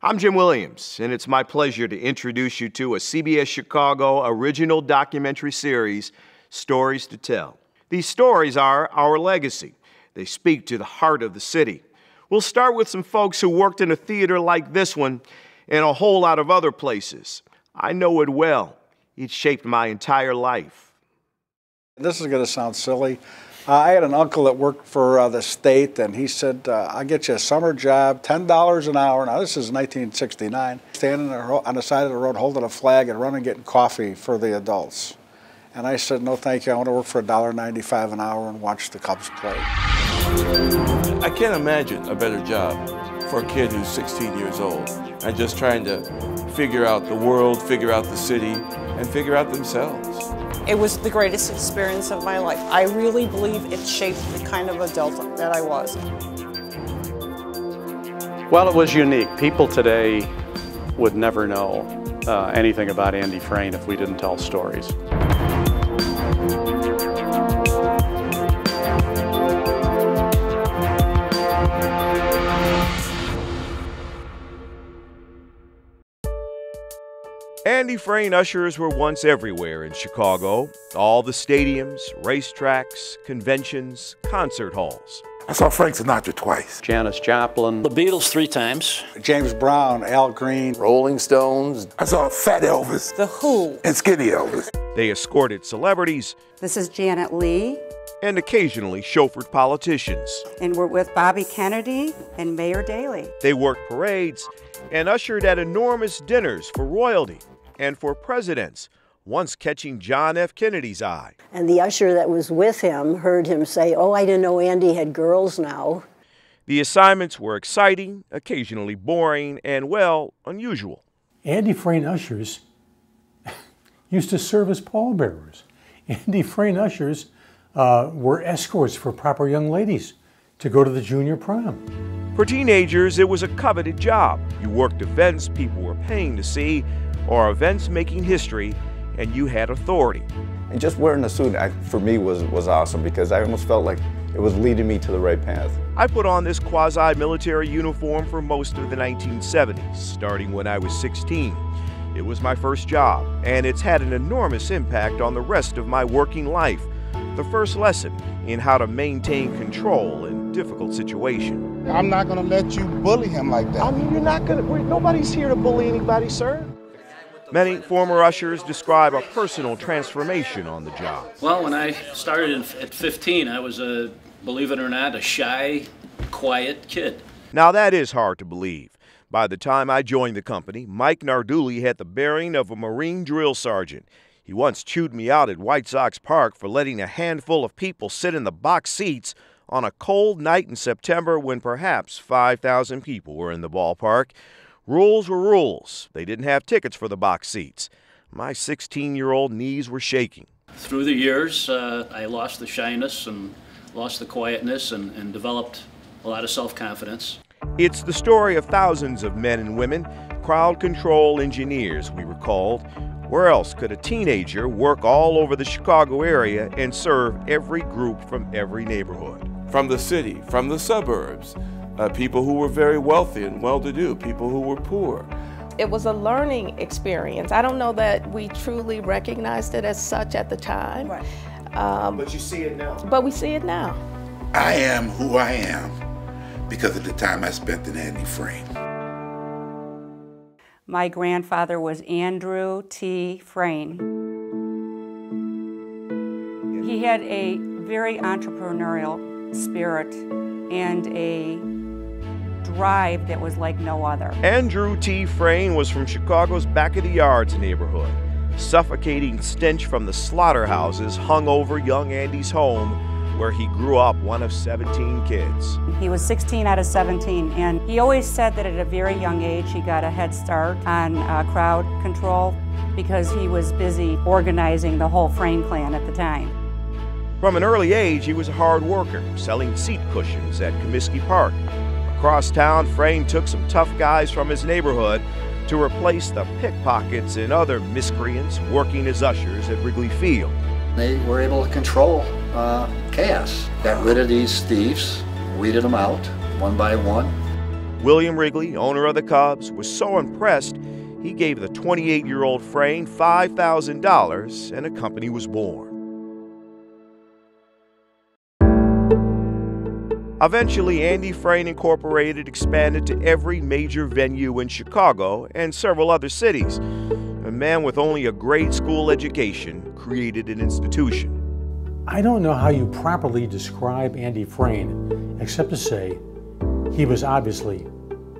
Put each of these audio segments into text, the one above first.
I'm Jim Williams, and it's my pleasure to introduce you to a CBS Chicago original documentary series, Stories to Tell. These stories are our legacy. They speak to the heart of the city. We'll start with some folks who worked in a theater like this one and a whole lot of other places. I know it well. It shaped my entire life. This is going to sound silly. I had an uncle that worked for the state, and he said, I'll get you a summer job, $10 an hour. Now, this is 1969. Standing on the side of the road holding a flag and running getting coffee for the adults. And I said, no, thank you. I want to work for $1.95 an hour and watch the Cubs play. I can't imagine a better job for a kid who's 16 years old and just trying to figure out the world, figure out the city, and figure out themselves. It was the greatest experience of my life. I really believe it shaped the kind of adult that I was. Well, it was unique. People today would never know anything about Andy Frain if we didn't tell stories. Andy Frain ushers were once everywhere in Chicago. All the stadiums, racetracks, conventions, concert halls. I saw Frank Sinatra twice. Janis Joplin. The Beatles 3 times. James Brown, Al Green. Rolling Stones. I saw Fat Elvis. The Who. And Skinny Elvis. They escorted celebrities. This is Janet Leigh. And occasionally chauffeured politicians. And we're with Bobby Kennedy and Mayor Daley. They worked parades and ushered at enormous dinners for royalty and for presidents, once catching John F. Kennedy's eye. And the usher that was with him heard him say, "Oh, I didn't know Andy had girls now." The assignments were exciting, occasionally boring, and, well, unusual. Andy Frain ushers used to serve as pallbearers. Andy Frain ushers were escorts for proper young ladies to go to the junior prom. For teenagers, it was a coveted job. You worked events people were paying to see, or events making history, and you had authority. And just wearing a suit, for me, was awesome because I almost felt like it was leading me to the right path. I put on this quasi-military uniform for most of the 1970s, starting when I was 16. It was my first job, and it's had an enormous impact on the rest of my working life. The first lesson in how to maintain control in difficult situations. I'm not going to let you bully him like that. I mean, you're not going to, nobody's here to bully anybody, sir. Many former ushers describe a personal transformation on the job. Well, when I started at 15, I was believe it or not, a shy, quiet kid. Now that is hard to believe. By the time I joined the company, Mike Narduli had the bearing of a Marine drill sergeant. He once chewed me out at White Sox Park for letting a handful of people sit in the box seats on a cold night in September when perhaps 5,000 people were in the ballpark. Rules were rules. They didn't have tickets for the box seats. My 16-year-old knees were shaking. Through the years, I lost the shyness and lost the quietness and developed a lot of self-confidence. It's the story of thousands of men and women, crowd control engineers, we were called. Where else could a teenager work all over the Chicago area and serve every group from every neighborhood? From the city, from the suburbs, people who were very wealthy and well-to-do, people who were poor. It was a learning experience. I don't know that we truly recognized it as such at the time. Right. But you see it now. But we see it now. I am who I am because of the time I spent in Andy Frain. My grandfather was Andrew T. Frain. He had a very entrepreneurial spirit and a drive that was like no other. Andrew T. Frain was from Chicago's back-of-the-yards neighborhood. Suffocating stench from the slaughterhouses hung over young Andy's home, where he grew up one of 17 kids. He was 16 out of 17, and he always said that at a very young age he got a head start on crowd control because he was busy organizing the whole Frain clan at the time. From an early age, he was a hard worker, selling seat cushions at Comiskey Park. Across town, Frain took some tough guys from his neighborhood to replace the pickpockets and other miscreants working as ushers at Wrigley Field. They were able to control chaos. Got rid of these thieves, weeded them out one by one. William Wrigley, owner of the Cubs, was so impressed he gave the 28-year-old Frain $5,000 and a company was born. Eventually, Andy Frain Incorporated expanded to every major venue in Chicago and several other cities. A man with only a grade school education created an institution. I don't know how you properly describe Andy Frain, except to say he was obviously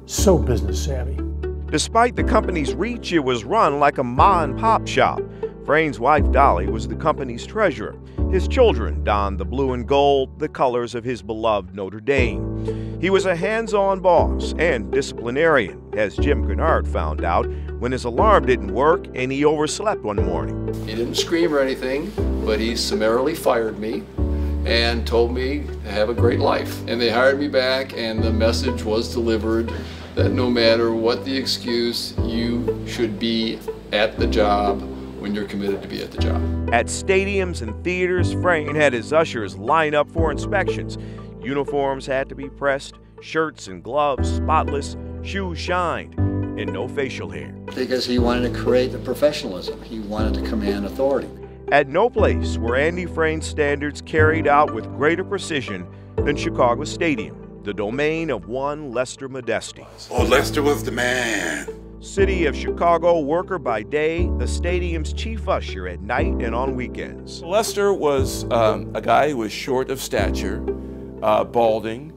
so business savvy. Despite the company's reach, it was run like a ma-and-pop shop. Frain's wife, Dolly, was the company's treasurer. His children donned the blue and gold, the colors of his beloved Notre Dame. He was a hands-on boss and disciplinarian, as Jim Kennard found out when his alarm didn't work and he overslept one morning. He didn't scream or anything, but he summarily fired me and told me to have a great life. And they hired me back, and the message was delivered that no matter what the excuse, you should be at the job when you're committed to be at the job. At stadiums and theaters, Frain had his ushers line up for inspections. Uniforms had to be pressed, shirts and gloves spotless, shoes shined, and no facial hair. Because he wanted to create the professionalism. He wanted to command authority. At no place were Andy Frain's standards carried out with greater precision than Chicago Stadium, the domain of one Lester Modesti. Oh, Lester was the man. City of Chicago worker by day, the stadium's chief usher at night and on weekends. Lester was a guy who was short of stature, balding,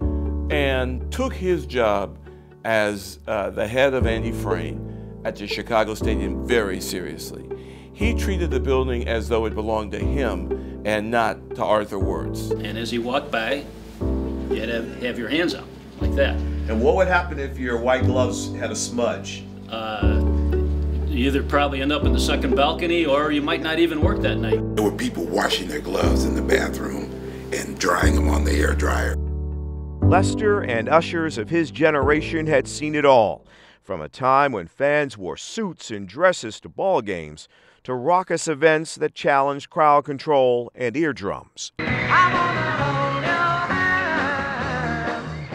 and took his job as the head of Andy Frain at the Chicago Stadium very seriously. He treated the building as though it belonged to him and not to Arthur Wirtz. And as he walked by, you had to have your hands out, like that. And what would happen if your white gloves had a smudge? You either probably end up in the second balcony or you might not even work that night. There were people washing their gloves in the bathroom and drying them on the air dryer. Lester and ushers of his generation had seen it all, from a time when fans wore suits and dresses to ball games, to raucous events that challenged crowd control and eardrums.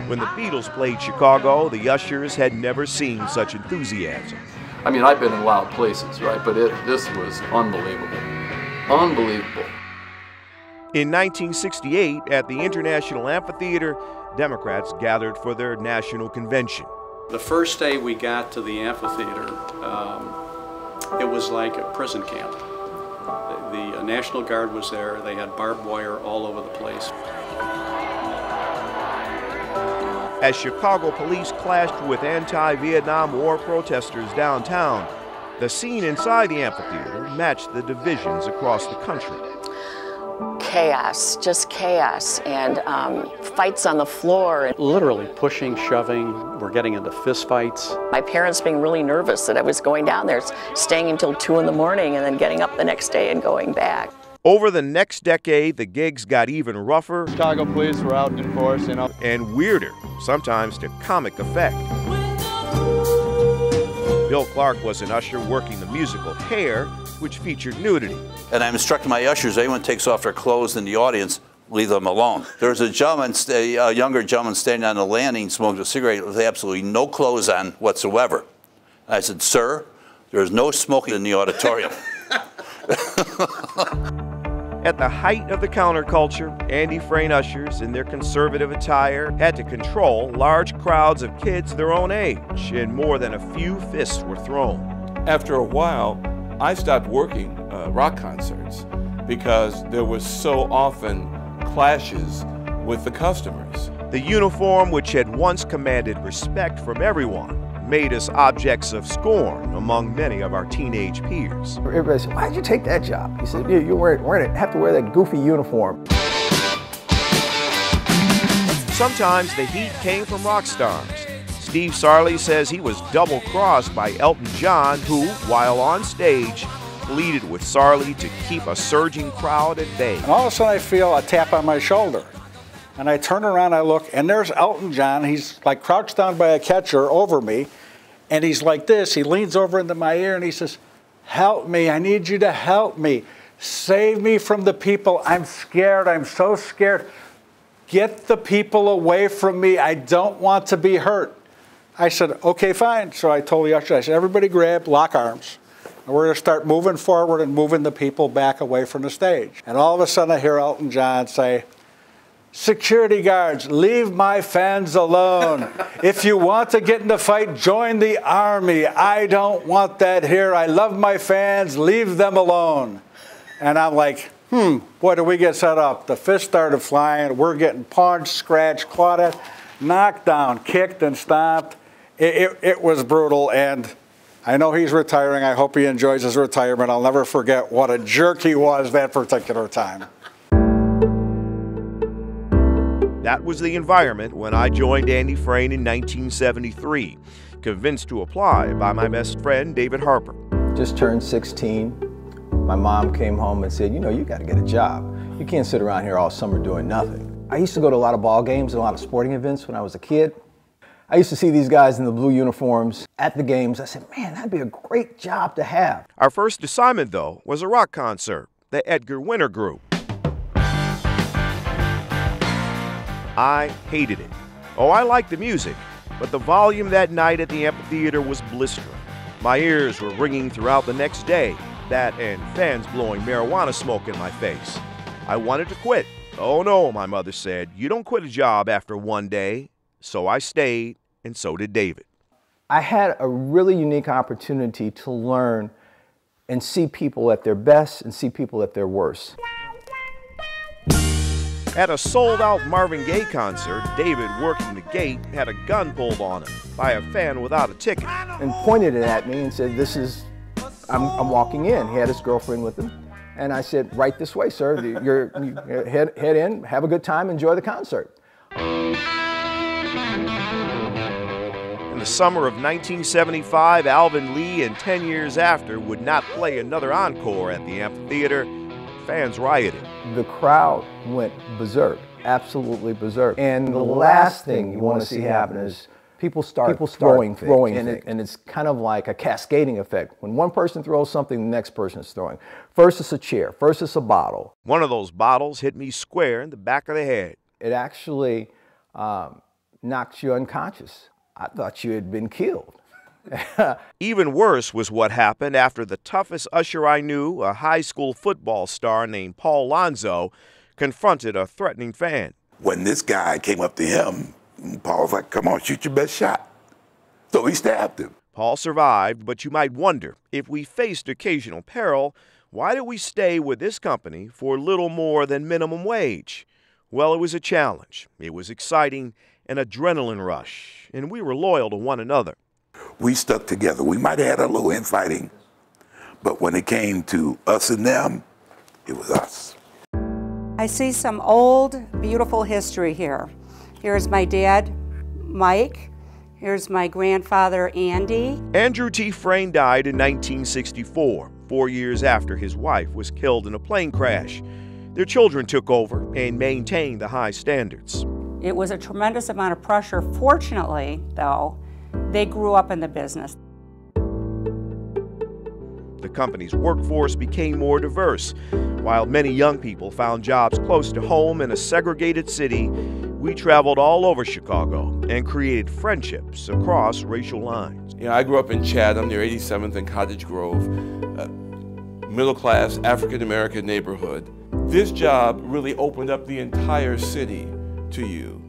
When the Beatles played Chicago, the Ushers had never seen such enthusiasm. I mean, I've been in loud places, right? But this was unbelievable. Unbelievable. In 1968, at the International Amphitheater, Democrats gathered for their national convention. The first day we got to the amphitheater, it was like a prison camp. The National Guard was there. They had barbed wire all over the place. As Chicago police clashed with anti-Vietnam War protesters downtown, the scene inside the amphitheater matched the divisions across the country. Chaos, just chaos, and fights on the floor. Literally pushing, shoving, we're getting into fist fights. My parents being really nervous that I was going down there, staying until 2 in the morning and then getting up the next day and going back. Over the next decade, the gigs got even rougher. Chicago police were out in force, and weirder, sometimes to comic effect. Bill Clark was an usher working the musical Hair, which featured nudity. And I'm instructing my ushers, anyone takes off their clothes in the audience, leave them alone. There was a gentleman, a younger gentleman standing on the landing smoking a cigarette with absolutely no clothes on whatsoever. I said, sir, there's no smoking in the auditorium. At the height of the counterculture, Andy Frain ushers in their conservative attire had to control large crowds of kids their own age, and more than a few fists were thrown. After a while, I stopped working rock concerts because there was so often clashes with the customers. The uniform, which had once commanded respect from everyone, made us objects of scorn among many of our teenage peers. Everybody said, why'd you take that job? He said, you have to wear that goofy uniform. Sometimes the heat came from rock stars. Steve Sarley says he was double-crossed by Elton John, who, while on stage, pleaded with Sarley to keep a surging crowd at bay. And all of a sudden I feel a tap on my shoulder. And I turn around, I look, and there's Elton John. He's like crouched down by a catcher over me. And he's like this. He leans over into my ear and he says, help me. I need you to help me. Save me from the people. I'm scared. I'm so scared. Get the people away from me. I don't want to be hurt. I said, okay, fine. So I told the usher, I said, everybody grab, lock arms. And we're going to start moving forward and moving the people back away from the stage. And all of a sudden I hear Elton John say, security guards, leave my fans alone. If you want to get in the fight, join the army. I don't want that here. I love my fans. Leave them alone. And I'm like, boy, did we get set up. The fists started flying. We're getting punched, scratched, clawed at, knocked down, kicked and stomped. It was brutal, and I know he's retiring. I hope he enjoys his retirement. I'll never forget what a jerk he was that particular time. That was the environment when I joined Andy Frain in 1973, convinced to apply by my best friend, David Harper. Just turned 16. My mom came home and said, you know, you got to get a job. You can't sit around here all summer doing nothing. I used to go to a lot of ball games and a lot of sporting events when I was a kid. I used to see these guys in the blue uniforms at the games. I said, man, that'd be a great job to have. Our first assignment, though, was a rock concert, the Edgar Winter Group. I hated it. Oh, I liked the music, but the volume that night at the amphitheater was blistering. My ears were ringing throughout the next day, that and fans blowing marijuana smoke in my face. I wanted to quit. Oh no, my mother said, you don't quit a job after one day. So I stayed, and so did David. I had a really unique opportunity to learn and see people at their best and see people at their worst. At a sold-out Marvin Gaye concert, David, working the gate, had a gun pulled on him by a fan without a ticket. And pointed it at me and said, this is, I'm walking in. He had his girlfriend with him. And I said, right this way, sir. Head in, have a good time, enjoy the concert. In the summer of 1975, Alvin Lee and 10 years after would not play another encore at the amphitheater. Fans rioted. The crowd went berserk, absolutely berserk. And the last thing you want to see happen is people start throwing things. And it's kind of like a cascading effect. When one person throws something, the next person is throwing. First it's a chair, first it's a bottle. One of those bottles hit me square in the back of the head. It actually knocked you unconscious. I thought you had been killed. Even worse was what happened after the toughest usher I knew, a high school football star named Paul Lonzo, confronted a threatening fan. When this guy came up to him, Paul was like, come on, shoot your best shot. So he stabbed him. Paul survived, but you might wonder, if we faced occasional peril, why did we stay with this company for little more than minimum wage? Well, it was a challenge. It was exciting, an adrenaline rush, and we were loyal to one another. We stuck together. We might have had a little infighting, but when it came to us and them, it was us. I see some old, beautiful history here. Here's my dad, Mike. Here's my grandfather, Andy. Andrew T. Frain died in 1964, 4 years after his wife was killed in a plane crash. Their children took over and maintained the high standards. It was a tremendous amount of pressure. Fortunately, though, they grew up in the business. The company's workforce became more diverse. While many young people found jobs close to home in a segregated city, we traveled all over Chicago and created friendships across racial lines. You know, I grew up in Chatham near 87th and Cottage Grove, middle-class African-American neighborhood. This job really opened up the entire city to you.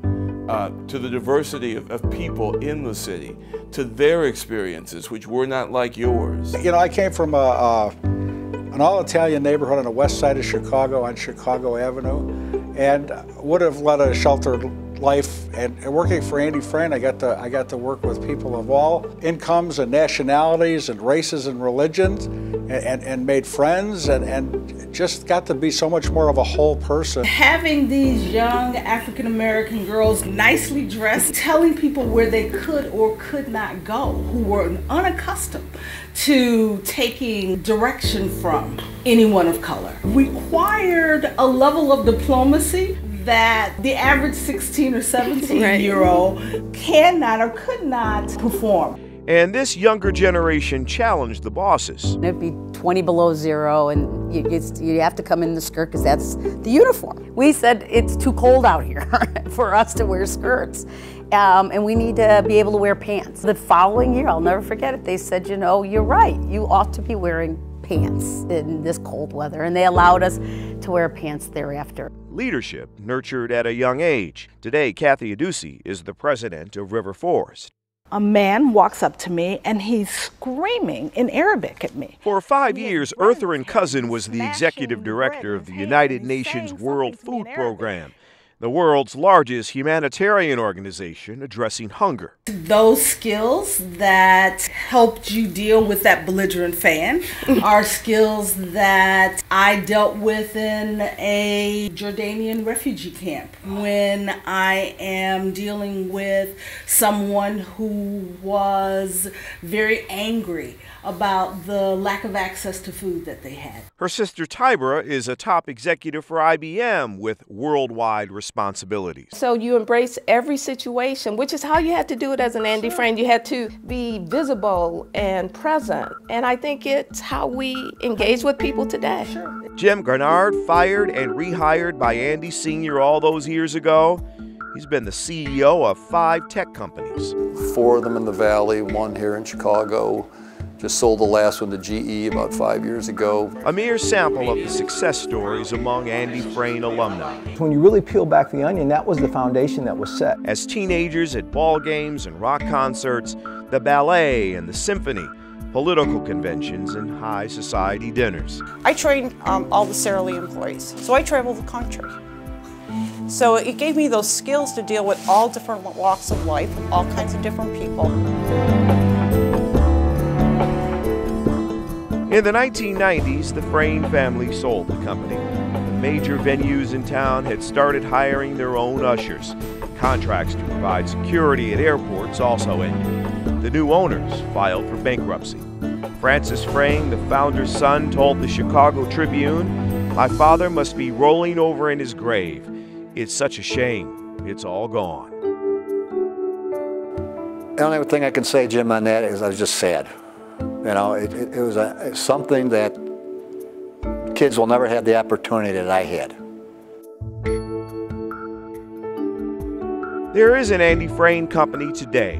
To the diversity of people in the city, to their experiences, which were not like yours. You know, I came from an all-Italian neighborhood on the west side of Chicago on Chicago Avenue, and would have led a sheltered life. And working for Andy Frain, I got to work with people of all incomes and nationalities and races and religions, and made friends and just got to be so much more of a whole person. Having these young African-American girls nicely dressed, telling people where they could or could not go, who were unaccustomed to taking direction from anyone of color, required a level of diplomacy that the average 16 or 17-year-old cannot or could not perform. And this younger generation challenged the bosses. It'd be 20 below zero, and you have to come in the skirt because that's the uniform. We said it's too cold out here for us to wear skirts. and we need to be able to wear pants. The following year, I'll never forget it, they said, you know, you're right, you ought to be wearing pants in this cold weather, and they allowed us to wear pants thereafter. Leadership nurtured at a young age. Today, Kathy Adusi is the president of River Forest. A man walks up to me and he's screaming in Arabic at me. For 5 years, Ertharin Cousin was the executive director of the United Nations World Food Program, the world's largest humanitarian organization addressing hunger. Those skills that helped you deal with that belligerent fan are skills that I dealt with in a Jordanian refugee camp when I am dealing with someone who was very angry about the lack of access to food that they had. Her sister Tybra is a top executive for IBM with worldwide responsibilities. So you embrace every situation, which is how you had to do it as an Andy Frain. You had to be visible and present, and I think it's how we engage with people today. Jim Garnard, fired and rehired by Andy Sr. all those years ago. He's been the CEO of 5 tech companies. 4 of them in the Valley, 1 here in Chicago. Just sold the last one to GE about 5 years ago. A mere sample of the success stories among Andy Frain alumni. When you really peel back the onion, that was the foundation that was set. As teenagers at ball games and rock concerts, the ballet and the symphony, political conventions and high society dinners. I trained all the Sara Lee employees, so I traveled the country. So it gave me those skills to deal with all different walks of life, all kinds of different people. In the 1990s, the Frain family sold the company. The major venues in town had started hiring their own ushers. Contracts to provide security at airports also ended. The new owners filed for bankruptcy. Francis Frain, the founder's son, told the Chicago Tribune, "My father must be rolling over in his grave. It's such a shame. It's all gone." The only thing I can say, Jim, on that is I was just sad. You know, it was something that kids will never have the opportunity that I had. There is an Andy Frain company today.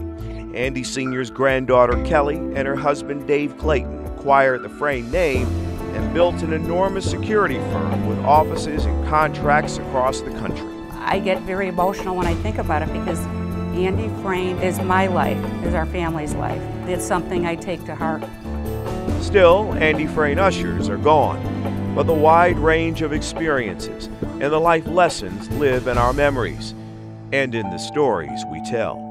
Andy Sr.'s granddaughter Kelly and her husband Dave Clayton acquired the Frain name and built an enormous security firm with offices and contracts across the country. I get very emotional when I think about it because Andy Frain is my life, is our family's life. It's something I take to heart. Still, Andy Frain ushers are gone, but the wide range of experiences and the life lessons live in our memories and in the stories we tell.